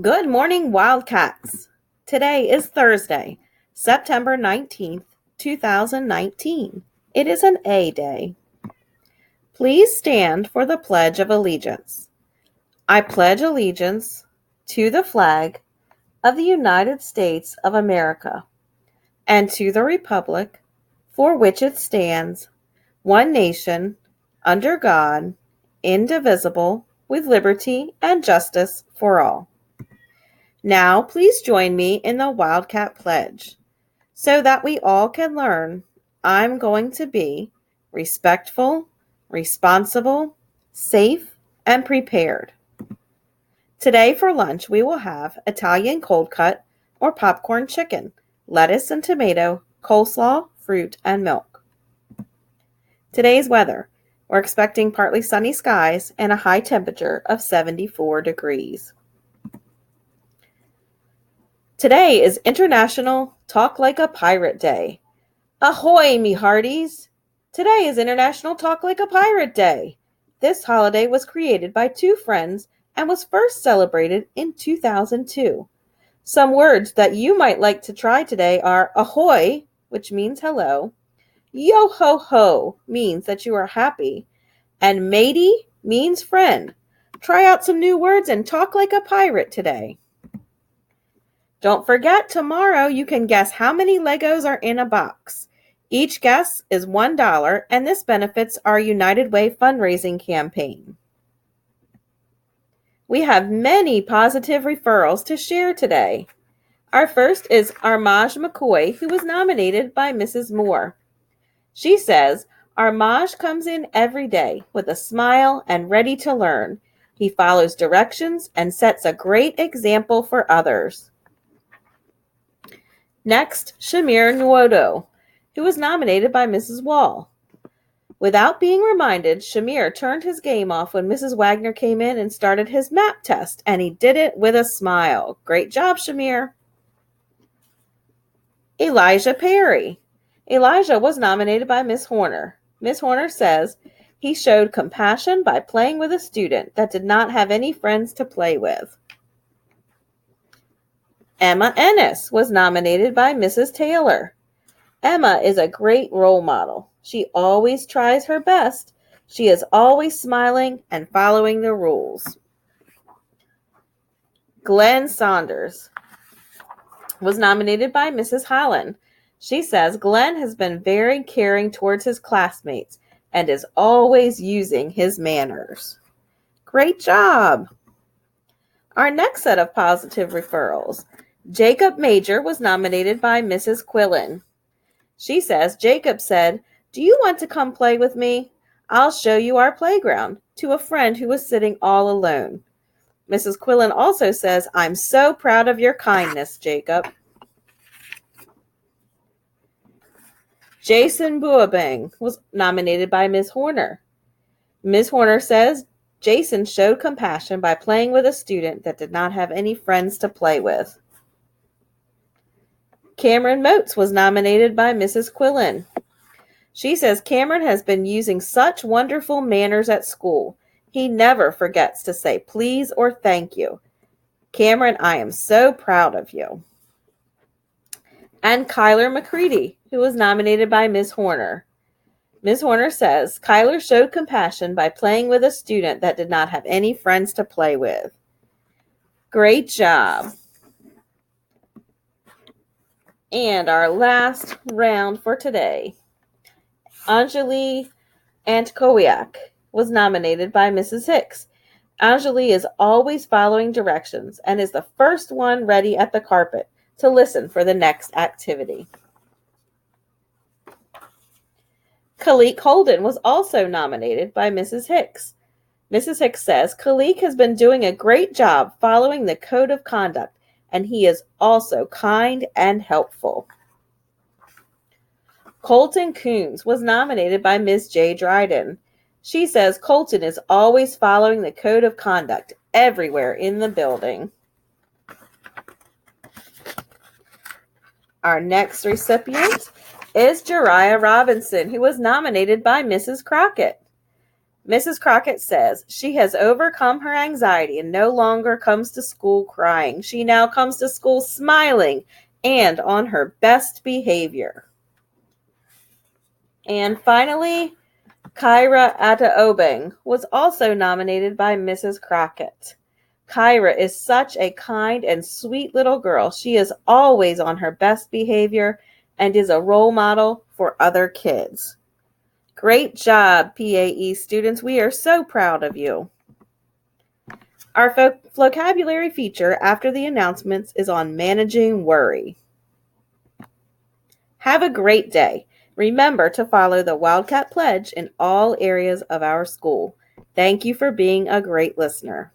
Good morning, Wildcats. Today is Thursday, September 19th, 2019. It is an A day. Please stand for the Pledge of Allegiance. I pledge allegiance to the flag of the United States of America and to the republic for which it stands, one nation, under God, indivisible, with liberty and justice for all. Now, please join me in the Wildcat Pledge so that we all can learn. I'm going to be respectful, responsible, safe, and prepared. Today for lunch, we will have Italian cold cut or popcorn chicken, lettuce and tomato, coleslaw, fruit, and milk. Today's weather, we're expecting partly sunny skies and a high temperature of 74 degrees. Today is International Talk Like a Pirate Day. Ahoy, me hearties! Today is International Talk Like a Pirate Day. This holiday was created by two friends and was first celebrated in 2002. Some words that you might like to try today are ahoy, which means hello, yo ho ho means that you are happy, and matey means friend. Try out some new words and talk like a pirate today. Don't forget, tomorrow you can guess how many Legos are in a box. Each guess is $1, and this benefits our United Way fundraising campaign. We have many positive referrals to share today. Our first is Armaj McCoy, who was nominated by Mrs. Moore. She says, Armaj comes in every day with a smile and ready to learn. He follows directions and sets a great example for others. Next, Shamir Nwodo, who was nominated by Mrs. Wall. Without being reminded, Shamir turned his game off when Mrs. Wagner came in and started his map test, and he did it with a smile. Great job, Shamir. Elijah Perry. Elijah was nominated by Miss Horner. Miss Horner says he showed compassion by playing with a student that did not have any friends to play with. Emma Ennis was nominated by Mrs. Taylor. Emma is a great role model. She always tries her best. She is always smiling and following the rules. Glenn Saunders was nominated by Mrs. Holland. She says Glenn has been very caring towards his classmates and is always using his manners. Great job! Our next set of positive referrals. Jacob Major was nominated by Mrs. Quillen. She says, Jacob said, do you want to come play with me? I'll show you our playground, to a friend who was sitting all alone. Mrs. Quillen also says, I'm so proud of your kindness, Jacob. Jason Buabang was nominated by Ms. Horner. Ms. Horner says, Jason showed compassion by playing with a student that did not have any friends to play with. Cameron Motes was nominated by Mrs. Quillen. She says Cameron has been using such wonderful manners at school. He never forgets to say please or thank you. Cameron, I am so proud of you. And Kyler McCready, who was nominated by Ms. Horner. Ms. Horner says Kyler showed compassion by playing with a student that did not have any friends to play with. Great job. And our last round for today. Anjali Antkowiak was nominated by Mrs. Hicks. Anjali is always following directions and is the first one ready at the carpet to listen for the next activity. Khalik Holden was also nominated by Mrs. Hicks. Mrs. Hicks says Khalik has been doing a great job following the code of conduct, and he is also kind and helpful. Colton Coons was nominated by Ms. J. Dryden. She says Colton is always following the code of conduct everywhere in the building. Our next recipient is Jariah Robinson, who was nominated by Mrs. Crockett. Mrs. Crockett says she has overcome her anxiety and no longer comes to school crying. She now comes to school smiling and on her best behavior. And finally, Kyra Ataobeng was also nominated by Mrs. Crockett. Kyra is such a kind and sweet little girl. She is always on her best behavior and is a role model for other kids. Great job, PAE students. We are so proud of you. Our vocabulary feature after the announcements is on managing worry. Have a great day. Remember to follow the Wildcat Pledge in all areas of our school. Thank you for being a great listener.